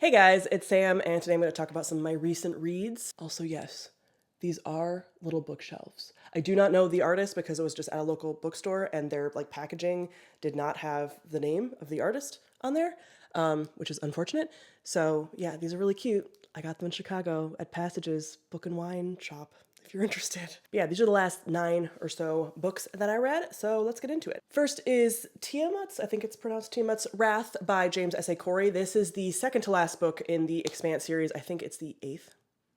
Hey guys, it's Sam, and today I'm going to talk about some of my recent reads. Also, yes, these are little bookshelves. I do not know the artist because it was just at a local bookstore, and their packaging did not have the name of the artist on there, which is unfortunate. So yeah, these are really cute. I got them in Chicago at Passage's Book and Wine shop, if you're interested. But yeah, these are the last 9 or so books that I read, so let's get into it. First is Tiiamutz, I think it's pronounced Tiiamutz, Wrath by James S.A. Corey. This is the second to last book in the Expanse series. I think it's the 8th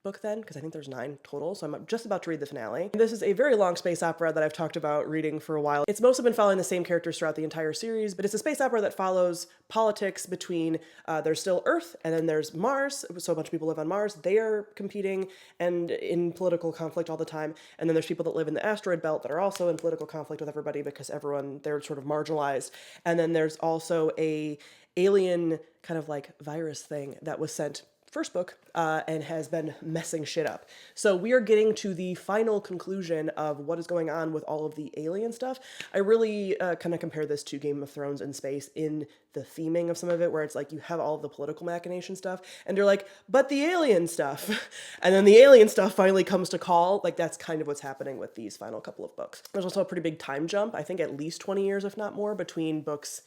book then, because I think there's 9 total, so I'm just about to read the finale. This is a very long space opera that I've talked about reading for a while. It's mostly been following the same characters throughout the entire series, but it's a space opera that follows politics between, there's still Earth, and then there's Mars, so a bunch of people live on Mars. They are competing and in political conflict all the time, and then there's people that live in the asteroid belt that are also in political conflict with everybody because they're sort of marginalized. And then there's also a alien kind of like virus thing that was sent first book and has been messing shit up. So we are getting to the final conclusion of what is going on with all of the alien stuff. I really kind of compare this to Game of Thrones in space in the theming of some of it, where it's like you have all of the political machination stuff and you're like, but the alien stuff. And then the alien stuff finally comes to call. Like that's kind of what's happening with these final couple of books. There's also a pretty big time jump. I think at least 20 years, if not more, between books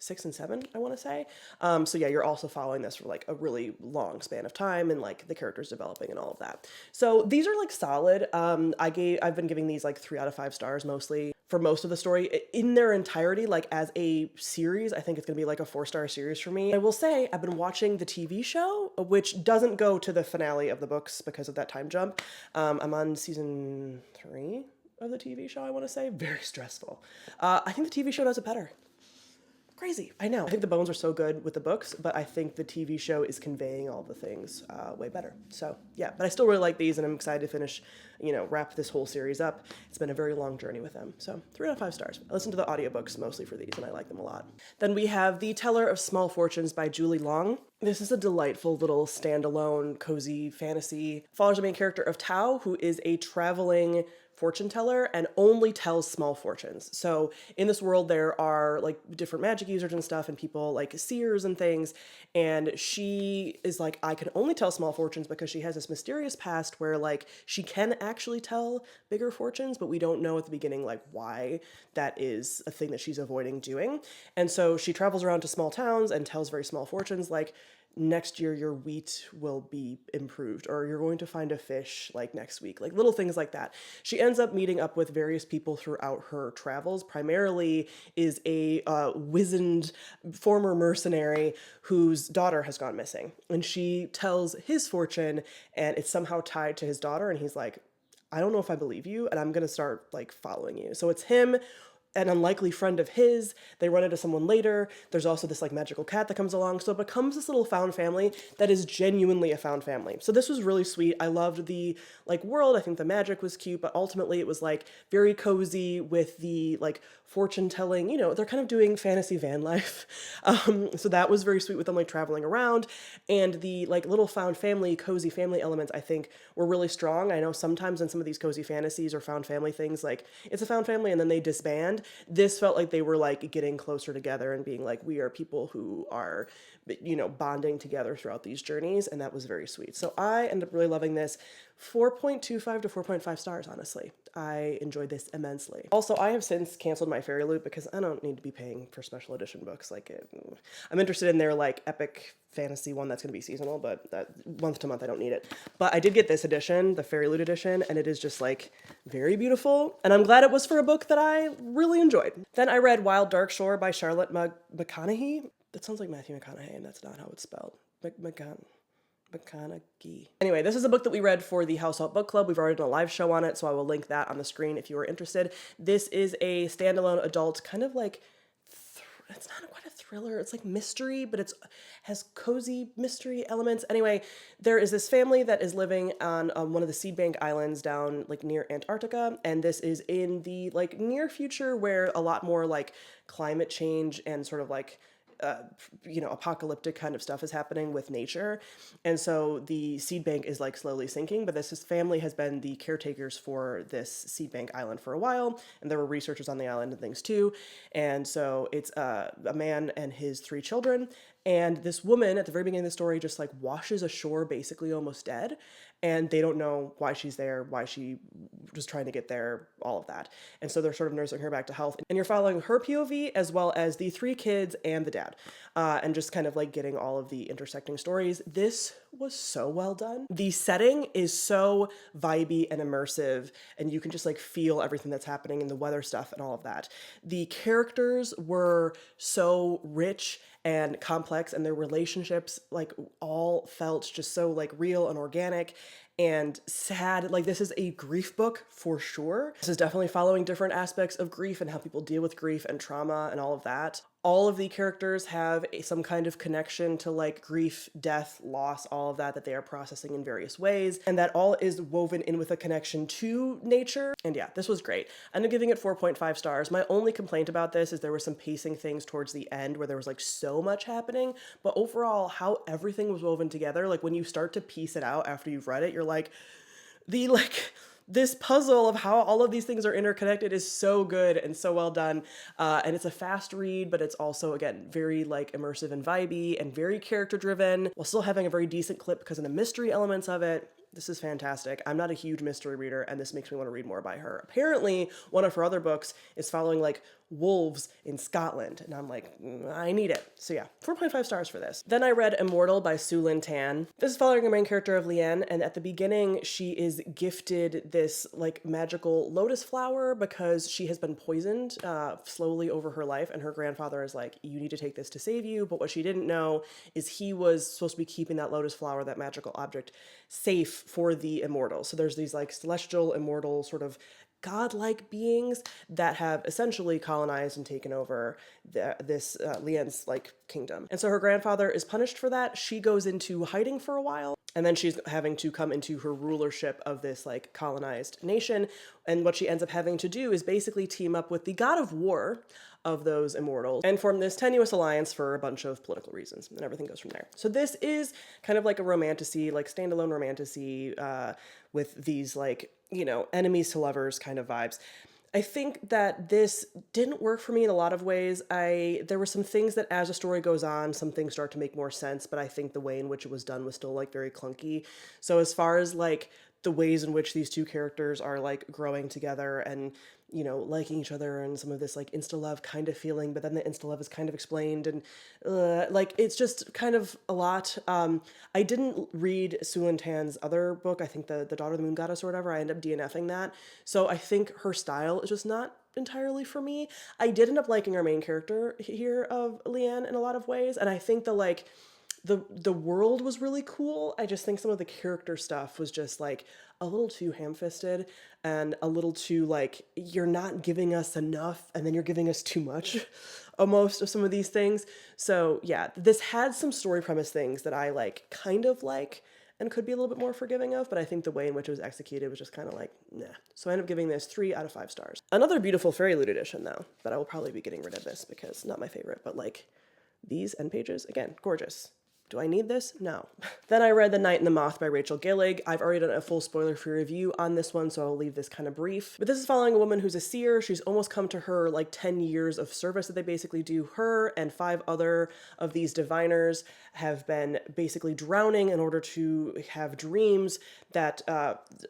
6 and 7, I want to say. So yeah, you're also following this for like a really long span of time and like the characters developing and all of that. So these are like solid. I've been giving these like 3 out of 5 stars mostly for most of the story in their entirety. Like as a series, I think it's gonna be like a 4-star series for me. I will say I've been watching the TV show, which doesn't go to the finale of the books because of that time jump. I'm on season 3 of the TV show, I want to say. Very stressful. I think the TV show does it better. Crazy, I know. I think the bones are so good with the books, but I think the TV show is conveying all the things way better. So yeah, but I still really like these, and I'm excited to finish, wrap this whole series up. It's been a very long journey with them. So 3 out of 5 stars. I listen to the audiobooks mostly for these, and I like them a lot. Then we have The Teller of Small Fortunes by Julie Long. This is a delightful little standalone, cozy fantasy. Follows the main character of Tao, who is a traveling fortune teller and only tells small fortunes. So in this world, there are like different magic users and stuff and people like seers and things. And she is like, I can only tell small fortunes because she has this mysterious past where like she can actually tell bigger fortunes, but we don't know at the beginning like why that is a thing that she's avoiding doing. And so she travels around to small towns and tells very small fortunes like, next year your wheat will be improved, or you're going to find a fish like next week, like little things like that. She ends up meeting up with various people throughout her travels. Primarily is a wizened former mercenary whose daughter has gone missing, and she tells his fortune and it's somehow tied to his daughter, and he's like, I don't know if I believe you, and I'm gonna start like following you. So it's him, an unlikely friend of his. They run into someone later. There's also this like magical cat that comes along. So it becomes this little found family that is genuinely a found family. So this was really sweet. I loved the like world. I think the magic was cute, but ultimately it was like very cozy with the like fortune telling, they're kind of doing fantasy van life. So that was very sweet with them like traveling around, and the like little found family, cozy family elements I think were really strong. I know sometimes in some of these cozy fantasies or found family things, like it's a found family and then they disband. This felt like they were like getting closer together and being like, we are people who are, bonding together throughout these journeys. And that was very sweet. So I ended up really loving this. 4.25 to 4.5 stars, honestly. I enjoyed this immensely. Also, I have since canceled my Fairy Loot because I don't need to be paying for special edition books. I'm interested in their like epic fantasy one that's going to be seasonal, but that month to month I don't need it. But I did get this edition, the Fairy Loot edition, and it is just like very beautiful. And I'm glad it was for a book that I really enjoyed. Then I read Wild Dark Shore by Charlotte McConaughey. That sounds like Matthew McConaughey, and that's not how it's spelled. McConaughey. Anyway, this is a book that we read for the House Out Book Club. We've already done a live show on it, so I will link that on the screen if you are interested. This is a standalone adult kind of like, it's not quite a thriller, it's like mystery, but it has cozy mystery elements. Anyway, there is this family that is living on one of the seed bank islands down like near Antarctica, and this is in the like near future where a lot more like climate change and sort of like apocalyptic kind of stuff is happening with nature. And so the seed bank is like slowly sinking, but this family has been the caretakers for this seed bank island for a while. And there were researchers on the island and things too. And so it's a man and his 3 children. And this woman at the very beginning of the story just like washes ashore, basically almost dead. And they don't know why she's there, why she was trying to get there, all of that. And so they're sort of nursing her back to health. And you're following her POV as well as the 3 kids and the dad, and just kind of like getting all of the intersecting stories. This was so well done. The setting is so vibey and immersive, and you can just like feel everything that's happening in the weather stuff and all of that. The characters were so rich and complex, and their relationships like all felt just so like real and organic and sad. Like, this is a grief book for sure. This is definitely following different aspects of grief and how people deal with grief and trauma and all of that. All of the characters have some kind of connection to like grief, death, loss, all of that they are processing in various ways. And that all is woven in with a connection to nature. And yeah, this was great. I'm giving it 4.5 stars. My only complaint about this is there were some pacing things towards the end where there was like so much happening. But overall, how everything was woven together, like when you start to piece it out after you've read it, you're like, this puzzle of how all of these things are interconnected is so good and so well done. And it's a fast read, but it's also, again, very like immersive and vibey and very character driven while still having a very decent clip because of the mystery elements of it. This is fantastic. I'm not a huge mystery reader, and this makes me want to read more by her. Apparently, one of her other books is following like wolves in Scotland, and I'm like, I need it. So yeah, 4.5 stars for this. Then I read Immortal by Sue Lin Tan. This is following the main character of Liane, and at the beginning, she is gifted this like magical lotus flower because she has been poisoned slowly over her life, and her grandfather is like, you need to take this to save you. But what she didn't know is he was supposed to be keeping that lotus flower, that magical object, safe for the immortal. So there's these like celestial, immortal, sort of godlike beings that have essentially colonized and taken over this Liane's like kingdom. And so her grandfather is punished for that. She goes into hiding for a while, and then she's having to come into her rulership of this like colonized nation. And what she ends up having to do is basically team up with the god of war of those immortals and form this tenuous alliance for a bunch of political reasons, and everything goes from there. So this is kind of like a romantasy, like standalone romantasy, with these like, you know, enemies to lovers kind of vibes. I think that this didn't work for me in a lot of ways. There were some things that as the story goes on, some things start to make more sense, but I think the way in which it was done was still like very clunky. So as far as like the ways in which these two characters are like growing together and, you know, liking each other and some of this like insta love kind of feeling, but then the insta love is kind of explained, and like it's just kind of a lot. I didn't read Sue Lin Tan's other book. I think the Daughter of the Moon Goddess or whatever. I ended up DNFing that. So I think her style is just not entirely for me. I did end up liking our main character here of Liane in a lot of ways, and I think the world was really cool. I just think some of the character stuff was just like a little too ham-fisted and a little too like, you're not giving us enough and then you're giving us too much almost of some of these things. So yeah, this had some story premise things that I like kind of like and could be a little bit more forgiving of, but I think the way in which it was executed was just kind of like, nah. So I ended up giving this 3 out of 5 stars. Another beautiful Fairy Loot edition though, but I will probably be getting rid of this because not my favorite, but like these end pages, again, gorgeous. Do I need this? No. Then I read The Night and the Moth by Rachel Gillig. I've already done a full spoiler-free review on this one, so I'll leave this kind of brief. But this is following a woman who's a seer. She's almost come to her like 10 years of service that they basically do. Her and 5 other of these diviners have been basically drowning in order to have dreams that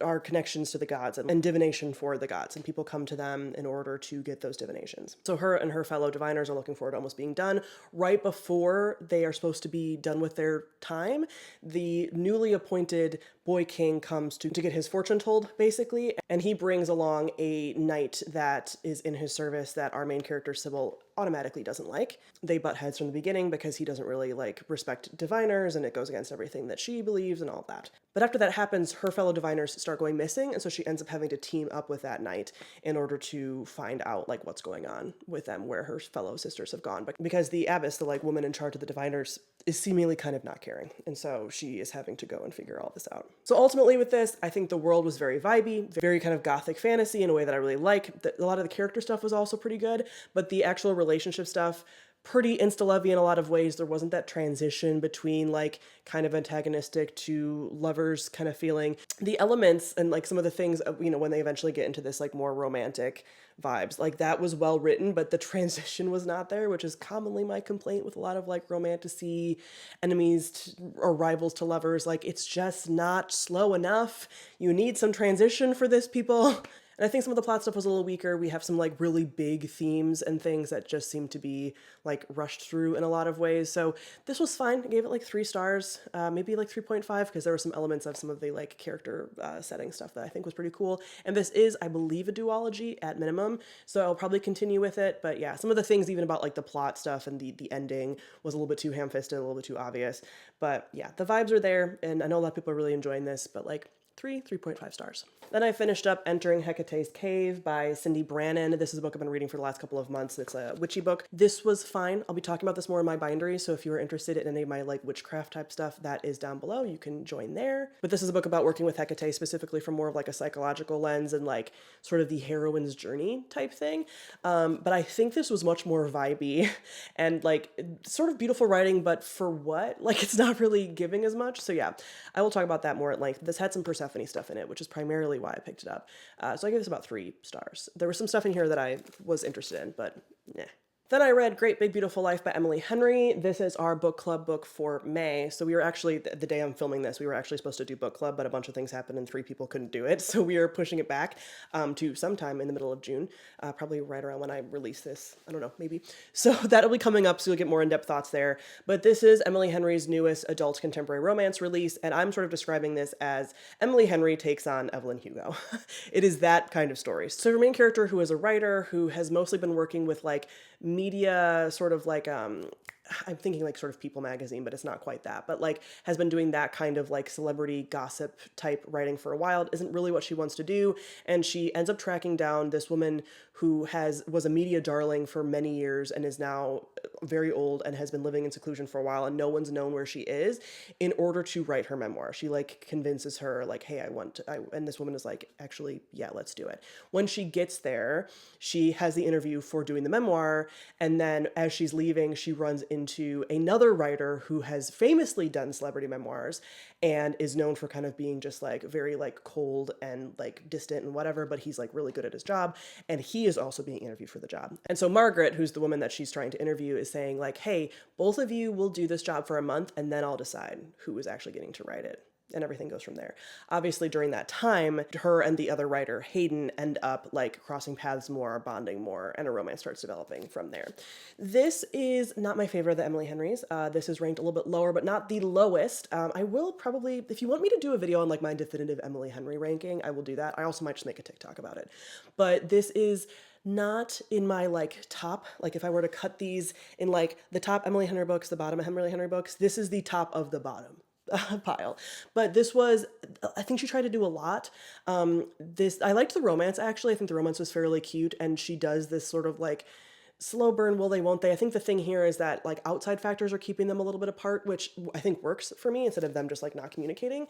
are connections to the gods and divination for the gods. And people come to them in order to get those divinations. So her and her fellow diviners are looking forward to almost being done. Right before they are supposed to be done with their time, the newly appointed boy king comes to get his fortune told, basically, and he brings along a knight that is in his service that our main character, Sybil, automatically doesn't like. They butt heads from the beginning because he doesn't really like respect diviners, and it goes against everything that she believes and all that. But after that happens, her fellow diviners start going missing, and so she ends up having to team up with that knight in order to find out like what's going on with them, where her fellow sisters have gone. But because the abbess, the like woman in charge of the diviners, is seemingly kind of not caring, and so she is having to go and figure all this out. So ultimately with this, I think the world was very vibey, very kind of gothic fantasy in a way that I really like. A lot of the character stuff was also pretty good, but the actual relationship stuff pretty insta-lovey in a lot of ways. There wasn't that transition between like kind of antagonistic to lovers kind of feeling. The elements and like some of the things, you know, when they eventually get into this like more romantic vibes, like that was well written, but the transition was not there, which is commonly my complaint with a lot of like romantasy or rivals to lovers. Like it's just not slow enough. You need some transition for this, people. And I think some of the plot stuff was a little weaker. We have some like really big themes and things that just seem to be like rushed through in a lot of ways. So this was fine. I gave it like 3 stars, maybe like 3.5, because there were some elements of some of the like character setting stuff that I think was pretty cool. And this is, I believe, a duology at minimum. So I'll probably continue with it. But yeah, some of the things even about like the plot stuff and the ending was a little bit too ham-fisted, a little bit too obvious. But yeah, the vibes are there. And I know a lot of people are really enjoying this, but like 3.5 stars. Then I finished up Entering Hecate's Cave by Cindy Brannon. This is a book I've been reading for the last couple of months. It's a witchy book. This was fine. I'll be talking about this more in my bindery, so if you are interested in any of my like witchcraft type stuff, that is down below. You can join there. But this is a book about working with Hecate specifically from more of like a psychological lens and like sort of the heroine's journey type thing. But I think this was much more vibey and like sort of beautiful writing, but for what? Like it's not really giving as much. So yeah, I will talk about that more at length. This had some Persephone stuff in it, which is primarily why I picked it up. So I gave this about 3 stars. There was some stuff in here that I was interested in, but nah. Then I read Great Big Beautiful Life by Emily Henry. This is our book club book for May. So we were actually, the day I'm filming this, we were actually supposed to do book club, but a bunch of things happened and 3 people couldn't do it. So we are pushing it back to sometime in the middle of June, probably right around when I release this. I don't know, maybe. So that'll be coming up, so you'll get more in-depth thoughts there. But this is Emily Henry's newest adult contemporary romance release, and I'm sort of describing this as Emily Henry takes on Evelyn Hugo. It is that kind of story. So her main character, who is a writer who has mostly been working with like media, sort of like I'm thinking like sort of People magazine, but it's not quite that, but like has been doing that kind of like celebrity gossip type writing for a while. It isn't really what she wants to do. And she ends up tracking down this woman who was a media darling for many years and is now very old and has been living in seclusion for a while, and no one's known where she is, in order to write her memoir. She like convinces her like, hey, and this woman is like, actually, yeah, let's do it. When she gets there, she has the interview for doing the memoir. And then as she's leaving, she runs into another writer who has famously done celebrity memoirs and is known for kind of being just like very like cold and like distant and whatever, but he's like really good at his job. And he is also being interviewed for the job. And so Margaret, who's the woman that she's trying to interview, is saying like, hey, both of you will do this job for a month and then I'll decide who is actually getting to write it. And everything goes from there. Obviously, during that time, her and the other writer, Hayden, end up like crossing paths more, bonding more, and a romance starts developing from there. This is not my favorite of the Emily Henrys. This is ranked a little bit lower, but not the lowest. I will probably, if you want me to do a video on like my definitive Emily Henry ranking, I will do that. I also might just make a TikTok about it. But this is not in my like top, like if I were to cut these in like the top Emily Henry books, the bottom of Emily Henry books, this is the top of the bottom pile. But this was, I think she tried to do a lot. I liked the romance, actually. I think the romance was fairly cute, and she does this sort of like slow burn, will they, won't they. I think the thing here is that like outside factors are keeping them a little bit apart, which I think works for me instead of them just like not communicating.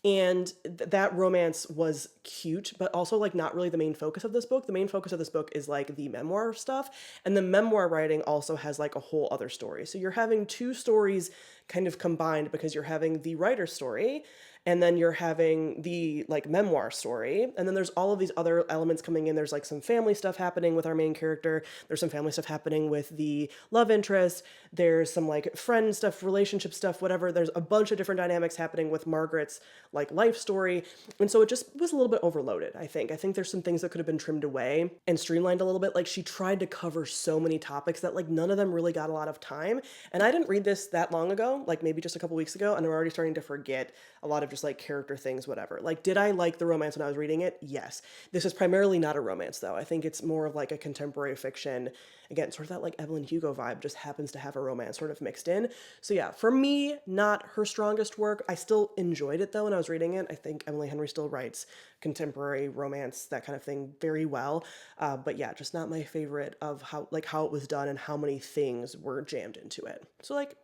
And that romance was cute, but also like not really the main focus of this book. The main focus of this book is like the memoir stuff, and the memoir writing also has like a whole other story. So you're having 2 stories kind of combined, because you're having the writer's story and then you're having the like memoir story, and then there's all of these other elements coming in. There's like some family stuff happening with our main character, there's some family stuff happening with the love interest, there's some like friend stuff, relationship stuff, whatever. There's a bunch of different dynamics happening with Margaret's like life story, and so it just was a little bit overloaded. I think there's some things that could have been trimmed away and streamlined a little bit. Like she tried to cover so many topics that like none of them really got a lot of time, and I didn't read this that long ago, like maybe just a couple weeks ago, and I'm already starting to forget a lot of just like character things, whatever. Like, did I like the romance when I was reading it? Yes. This is primarily not a romance though. I think it's more of like a contemporary fiction. Again, sort of that like Evelyn Hugo vibe, just happens to have a romance sort of mixed in. So yeah, for me, not her strongest work. I still enjoyed it though when I was reading it. I think Emily Henry still writes contemporary romance, that kind of thing, very well. But yeah, just not my favorite of how it was done and how many things were jammed into it. So like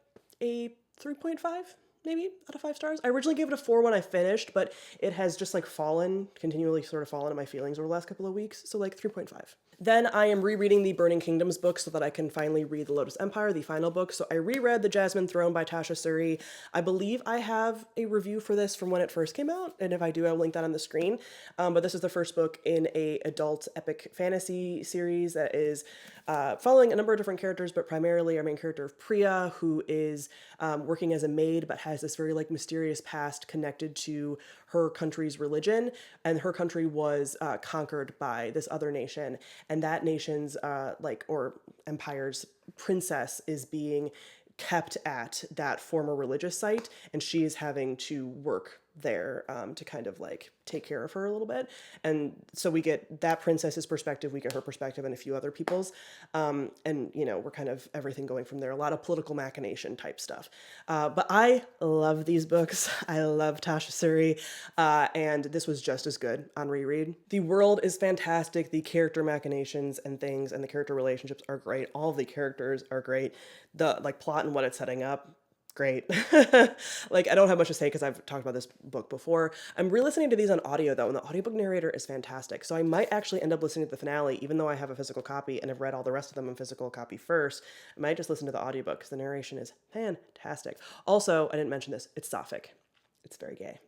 a 3.5, maybe out of 5 stars. I originally gave it a 4 when I finished, but it has just like continually sort of fallen in my feelings over the last couple of weeks. So like 3.5. Then I am rereading the Burning Kingdoms book so that I can finally read The Lotus Empire, the final book. So I reread The Jasmine Throne by Tasha Suri. I believe I have a review for this from when it first came out, and if I do, I'll link that on the screen. But this is the first book in a adult epic fantasy series that is following a number of different characters, but primarily our main character of Priya, who is working as a maid, but has this very like mysterious past connected to her country's religion, and her country was conquered by this other nation, and that nation's or empire's princess is being kept at that former religious site, and she is having to work there to kind of like take care of her a little bit. And so we get that princess's perspective, we get her perspective, and a few other people's, and we're kind of everything going from there, a lot of political machination type stuff, but I love these books. I love Tasha Suri, and this was just as good on reread. The world is fantastic, the character machinations and things and the character relationships are great, all of the characters are great, the like plot and what it's setting up, great. Like, I don't have much to say because I've talked about this book before. I'm re-listening to these on audio though, and the audiobook narrator is fantastic. So I might actually end up listening to the finale, even though I have a physical copy and have read all the rest of them in physical copy first. I might just listen to the audiobook because the narration is fantastic. Also, I didn't mention this, it's sapphic. It's very gay.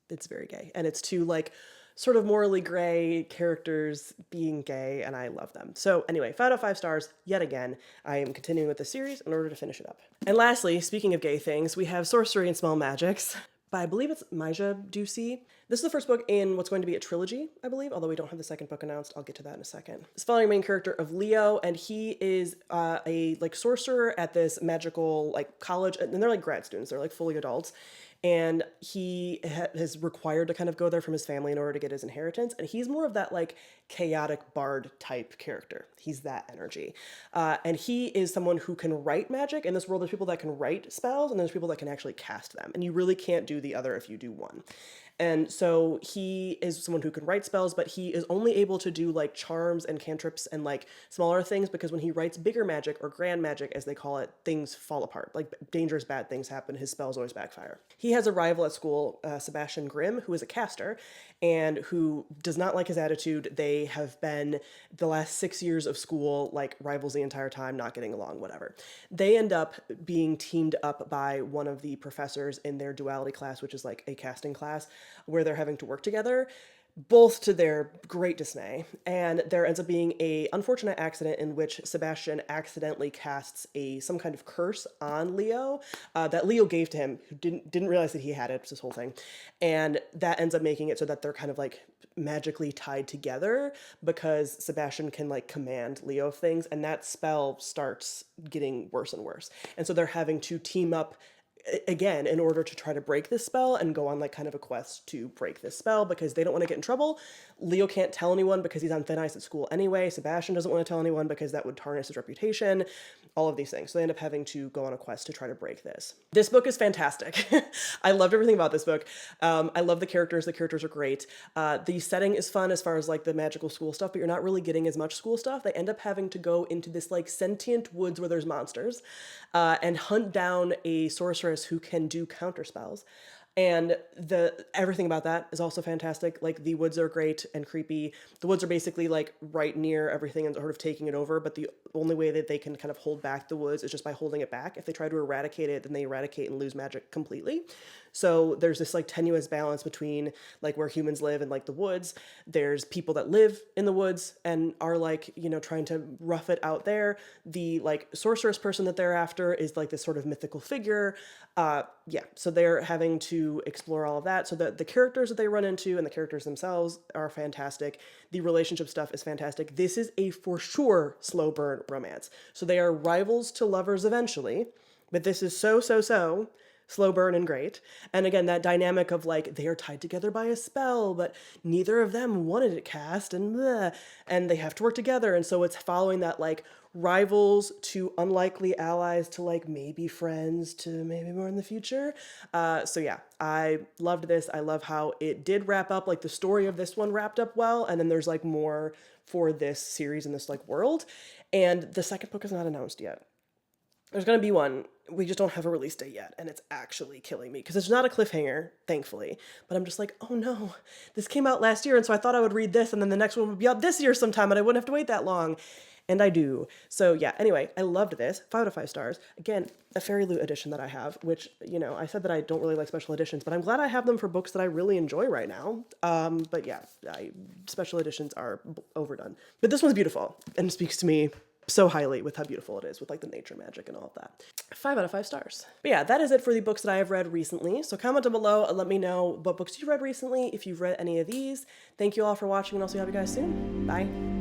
It's very gay. And it's two like sort of morally gray characters being gay, and I love them. So anyway, 5 out of 5 stars, yet again. I am continuing with the series in order to finish it up. And lastly, speaking of gay things, we have Sorcery and Small Magics by, I believe it's Maija Ducey. This is the first book in what's going to be a trilogy, I believe, although we don't have the second book announced. I'll get to that in a second. It's following the main character of Leo, and he is a like sorcerer at this magical like college, and they're like grad students, they're like fully adults. And he is required to kind of go there from his family in order to get his inheritance. And he's more of that like chaotic bard type character. He's that energy. And he is someone who can write magic. In this world, there's people that can write spells and there's people that can actually cast them. And you really can't do the other if you do one. And so he is someone who can write spells, but he is only able to do like charms and cantrips and like smaller things, because when he writes bigger magic or grand magic, as they call it, things fall apart. Like dangerous, bad things happen. His spells always backfire. He has a rival at school, Sebastian Grimm, who is a caster and who does not like his attitude. They have been the last 6 years of school, like rivals the entire time, not getting along, whatever. They end up being teamed up by one of the professors in their duality class, which is like a casting class, where they're having to work together, both to their great dismay. And there ends up being a unfortunate accident in which Sebastian accidentally casts some kind of curse on Leo that Leo gave to him, who didn't realize that he had it. It's this whole thing. And that ends up making it so that they're kind of like magically tied together, because Sebastian can like command Leo things, and that spell starts getting worse and worse. And so they're having to team up again in order to try to break this spell and go on like kind of a quest to break this spell, because they don't want to get in trouble. Leo can't tell anyone because he's on thin ice at school anyway. Sebastian doesn't want to tell anyone because that would tarnish his reputation, all of these things. So they end up having to go on a quest to try to break this. This book is fantastic. I loved everything about this book. I love the characters. The characters are great. The setting is fun as far as like the magical school stuff, but you're not really getting as much school stuff. They end up having to go into this like sentient woods where there's monsters and hunt down a sorceress who can do counter spells. And everything about that is also fantastic. Like the woods are great and creepy. The woods are basically like right near everything and sort of taking it over. But the only way that they can kind of hold back the woods is just by holding it back. If they try to eradicate it, then they eradicate and lose magic completely. So there's this like tenuous balance between like where humans live and like the woods. There's people that live in the woods and are like, trying to rough it out there. The like sorceress person that they're after is like this sort of mythical figure. So they're having to explore all of that. So the characters that they run into and the characters themselves are fantastic. The relationship stuff is fantastic. This is a for sure slow burn romance. So they are rivals to lovers eventually, but this is so slow burn and great. And again, that dynamic of like they are tied together by a spell, but neither of them wanted it cast, and they have to work together. And so it's following that like rivals to unlikely allies to like maybe friends to maybe more in the future. So yeah, I loved this. I love how it did wrap up. Like the story of this one wrapped up well, and then there's like more for this series in this like world. And the second book is not announced yet. There's going to be one. We just don't have a release date yet, and it's actually killing me because it's not a cliffhanger, thankfully. But I'm just like, oh no, this came out last year, and so I thought I would read this, and then the next one would be out this year sometime, and I wouldn't have to wait that long. And I do. So yeah, anyway, I loved this. 5 out of 5 stars. Again, a Fairy Loot edition that I have, which, you know, I said that I don't really like special editions, but I'm glad I have them for books that I really enjoy right now. But yeah, special editions are overdone. But this one's beautiful and speaks to me so highly with how beautiful it is, with like the nature magic and all of that. 5 out of 5 stars. But yeah, that is it for the books that I have read recently. So comment down below and let me know what books you've read recently, if you've read any of these. Thank you all for watching, and I'll see you guys soon. Bye.